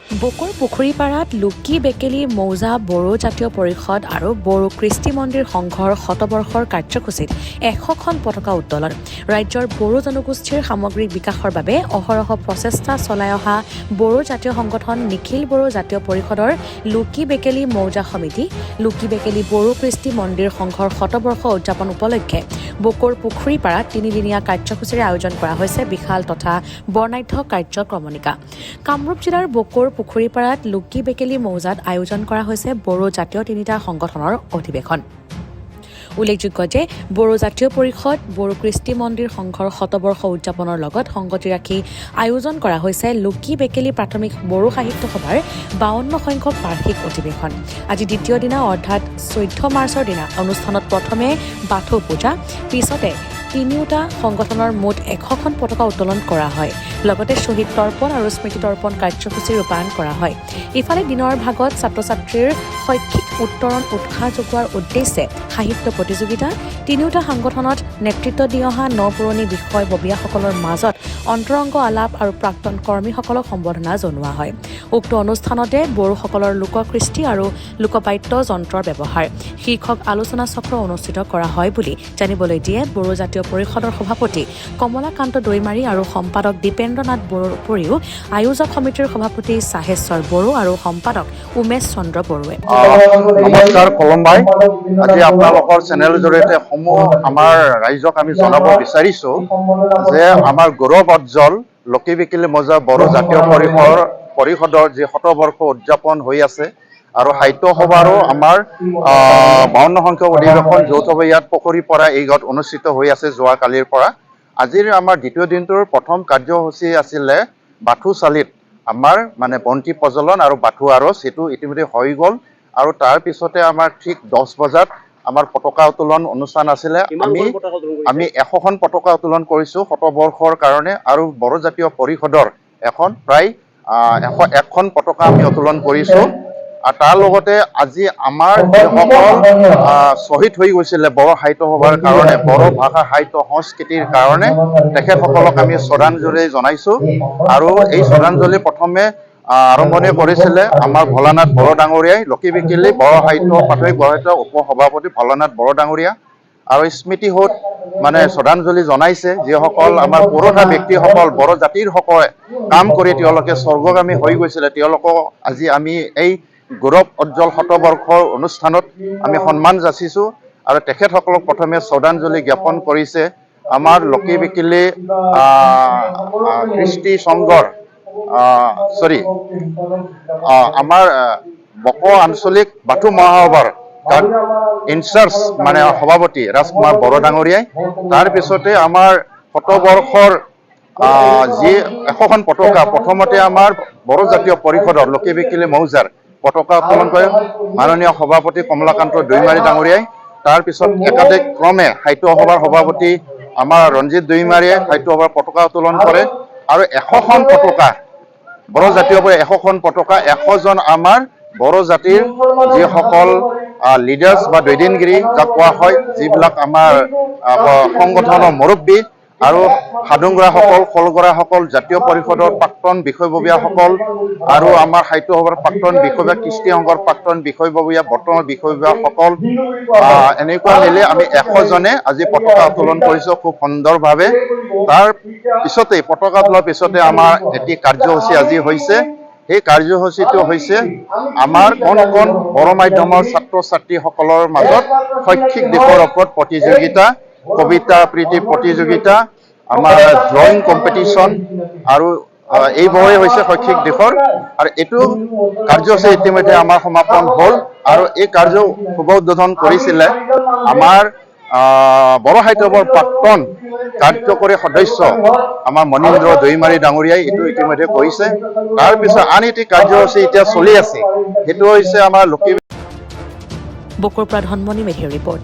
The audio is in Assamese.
বকুৰ পুখুৰীপাৰাত লুকি বেকেলি মৌজা বড়ো জাতীয় পৰিষদ আৰু বড়ো কৃষ্টি মন্দিৰ সংঘৰ শতবৰ্ষৰ কাৰ্যসূচীত 100খন পতাকা উত্তোলন। ৰাজ্যৰ বড়ো জনগোষ্ঠীৰ সামগ্ৰিক বিকাশৰ বাবে অহৰহ প্ৰচেষ্টা চলাই অহা বড়ো জাতীয় সংগঠন নিখিল বড়ো জাতীয় পৰিষদৰ লুকি বেকেলি মৌজা সমিতি, লুকি বেকেলি বড়ো কৃষ্টি মন্দিৰ সংঘৰ শতবৰ্ষ উদযাপন উপলক্ষে বকুৰ পুখুৰীপাৰাত তিনিদিনীয়া কাৰ্যসূচীৰে আয়োজন কৰা হৈছে বিশাল তথা বৰ্ণাঢ্য কাৰ্যক্ৰমণিকা। কামৰূপ জিলাৰ বকুৰ পুখুৰীপাৰাত লুকি বেকেলি মৌজাত আয়োজন কৰা হৈছে বড়ো জাতীয় তিনিটা সংগঠনৰ অধিৱেশন। উল্লেখযোগ্য যে বড়ো জাতীয় পৰিষদ বড়ো কৃষ্টি মন্দিৰ সংঘৰ শতবৰ্ষ উদযাপনৰ লগত সংগতি ৰাখি আয়োজন কৰা হৈছে লুকি বেকেলি প্ৰাথমিক বড়ো সাহিত্য সভাৰ 52 সংখ্যক বাৰ্ষিক অধিৱেশন। আজি দ্বিতীয় দিনা অৰ্থাৎ 14 মাৰ্চৰ দিনা অনুষ্ঠানত প্ৰথমে বাথৌ পূজা, পিছতে তিনিওটা সংগঠনৰ মুঠ 100খন পতাকা উত্তোলন কৰা হয়। লগতে শ্বহীদ তৰ্পণ আৰু স্মৃতি তৰ্পণ কাৰ্যসূচী ৰূপায়ণ কৰা হয়। ইফালে দিনৰ ভাগত ছাত্ৰ ছাত্ৰীৰ শৈক্ষিক উত্তৰণ উৎসাহ যোগোৱাৰ উদ্দেশ্যে সাহিত্য প্ৰতিযোগিতা, তিনিওটা সংগঠনত নেতৃত্ব দি অহা নপুৰণি বিষয়ববীয়াসকলৰ মাজত অন্তৰংগ আলাপ আৰু প্ৰাক্তন কৰ্মীসকলক সম্বৰ্ধনা জনোৱা হয়। উক্ত অনুষ্ঠানতে বড়োসকলৰ লোককৃষ্টি আৰু লোকবাদ্য যন্ত্ৰৰ ব্যৱহাৰ শীৰ্ষক আলোচনা চক্ৰ অনুষ্ঠিত কৰা হয় বুলি জানিবলৈ দিয়ে বড়ো জাতীয় পৰিষদৰ সভাপতি কমলাকান্ত দৈমাৰী আৰু সম্পাদক দীপেন্দ্ৰ নাথ বড়োৰ উপৰিও আয়োজক সমিতিৰ সভাপতি চাহেশ্বৰ বড়ো আৰু সম্পাদক উমেশ চন্দ্ৰ বড়োৱে। নমস্কাৰ কলমবাই, আজি আপোনালোকৰ চেনেলৰ জৰিয়তে সমূহ আমাৰ ৰাইজক আমি জনাব বিচাৰিছোঁ যে আমাৰ গৌৰৱ উজ্জ্বল লুকি বেকেলি মৌজা বড়ো জাতীয় পৰিষদৰ যি শতবৰ্ষ উদযাপন হৈ আছে আৰু সাহিত্য সভাৰো আমাৰ 52 সংখ্যক অধিৱেশন যৌথভাৱে ইয়াত পুখুৰীপাৰা এই গাঁৱত অনুষ্ঠিত হৈ আছে যোৱাকালিৰ পৰা। আজিৰ আমাৰ দ্বিতীয় দিনটোৰ প্ৰথম কাৰ্যসূচী আছিলে বাথৌচালিত আমাৰ বন্তি প্ৰজ্বলন আৰু বাথৌ আৰজ, সেইটো ইতিমধ্যে হৈ গ'ল। আৰু তাৰ পিছতে আমাৰ ঠিক 10 বজাত আমাৰ পতাকা উত্তোলন অনুষ্ঠান আছিলে। আমি 100খন পতাকা উত্তোলন কৰিছোঁ শতবৰ্ষৰ কাৰণে, আৰু বড়ো জাতীয় পৰিষদৰ প্ৰায় 101খন পতাকা আমি উত্তোলন কৰিছোঁ। আৰু তাৰ লগতে আজি আমাৰ যিসকল শ্বহীদ হৈ গৈছিলে বড়ো সাহিত্য সভাৰ কাৰণে, বড়ো ভাষা সাহিত্য সংস্কৃতিৰ কাৰণে, তেখেতসকলক আমি শ্ৰদ্ধাঞ্জলি জনাইছোঁ। আৰু এই শ্ৰদ্ধাঞ্জলি প্ৰথমে আৰম্ভণি কৰিছিলে আমাৰ ভোলানাথ বড়ো ডাঙৰীয়াই, লুকি বেকেলি বড়ো সাহিত্য প্ৰাথমিক বড়ো সাহিত্য উপ-সভাপতি ভোলানাথ বড়ো ডাঙৰীয়া। আৰু স্মৃতিসৌধ শ্ৰদ্ধাঞ্জলি জনাইছে যিসকল আমাৰ পুৰণা ব্যক্তিসকল বড়ো জাতিৰ সকলে কাম কৰি তেওঁলোকে স্বৰ্গগামী হৈ গৈছিলে, তেওঁলোকক আজি আমি এই গৌৰৱ উজ্জ্বল শতবৰ্ষৰ অনুষ্ঠানত আমি সন্মান যাচিছোঁ। আৰু তেখেতসকলক প্ৰথমে শ্ৰদ্ধাঞ্জলি জ্ঞাপন কৰিছে আমাৰ লুকি বেকেলি কৃষ্টি সংঘৰ আমাৰ বকো আঞ্চলিক বাথৌ মহাসভাৰ ইনচাৰ্জ সভাপতি ৰাজকুমাৰ বড়ো ডাঙৰীয়াই। তাৰপিছতে আমাৰ শতবৰ্ষৰ যি 100খন পতাকা প্ৰথমতে আমাৰ বড়ো জাতীয় পৰিষদৰ লুকি বেকেলি মৌজাৰ পতাকা উত্তোলন কৰে মাননীয় সভাপতি কমলাকান্ত দৈমাৰী ডাঙৰীয়াই। তাৰপিছত একাধিক ক্ৰমে সাহিত্য সভাৰ সভাপতি আমাৰ ৰঞ্জিত দৈমাৰীয়ে সাহিত্য সভাৰ পতাকা উত্তোলন কৰে। আৰু 100খন পতাকা বড়ো জাতীয় 100খন পতাকা 100জন আমাৰ বড়ো জাতিৰ যিসকল লিডাৰ্ছ বা দৈদিনগিৰি যাক কোৱা হয়, যিবিলাক আমাৰ সংগঠনৰ মুৰব্বী আৰু সাধুংগৰাসকল, খলগৰাসকল, জাতীয় পৰিষদৰ প্ৰাক্তন বিষয়ববীয়াসকল আৰু আমাৰ সাহিত্য সভাৰ প্ৰাক্তন বিষয়ববীয়া, কৃষ্টি সংঘৰ প্ৰাক্তন বিষয়ববীয়া, বৰ্তমান বিষয়ববীয়াসকল, এনেকুৱা মিলি আমি 100জনে আজি পতাকা উত্তোলন কৰিছোঁ খুব সুন্দৰভাৱে। তাৰ পিছতে পতাকা উত্তোলনৰ পিছতে আমাৰ এটি কাৰ্যসূচী আজি হৈছে। এই কাৰ্যসূচীটো হৈছে আমাৰ কোন বড়ো মাধ্যমৰ ছাত্ৰ ছাত্ৰীসকলৰ মাজত শৈক্ষিক দিশৰ ওপৰত প্ৰতিযোগিতা, কবিতা আবৃত্তি প্ৰতিযোগিতা, আমাৰ ড্ৰয়িং কম্পিটিশ্যন, আৰু এইবোৰেই হৈছে শৈক্ষিক দিশৰ। আৰু এইটো কাৰ্যসূচী ইতিমধ্যে আমাৰ সমাপন হ'ল। আৰু এই কাৰ্য শুভ উদ্বোধন কৰিছিলে আমাৰ বড়ো সাহিত্য সভাৰ প্ৰাক্তন কাৰ্যকৰী সদস্য আমাৰ মনীন্দ্ৰ দৈমাৰী ডাঙৰীয়াই এইটো ইতিমধ্যে কৰিছে। তাৰপিছত আন এটি কাৰ্যসূচী এতিয়া চলি আছে, সেইটো হৈছে আমাৰ লুকি। বকুৰ পৰা ধনমণি মেধিৰ ৰিপৰ্ট।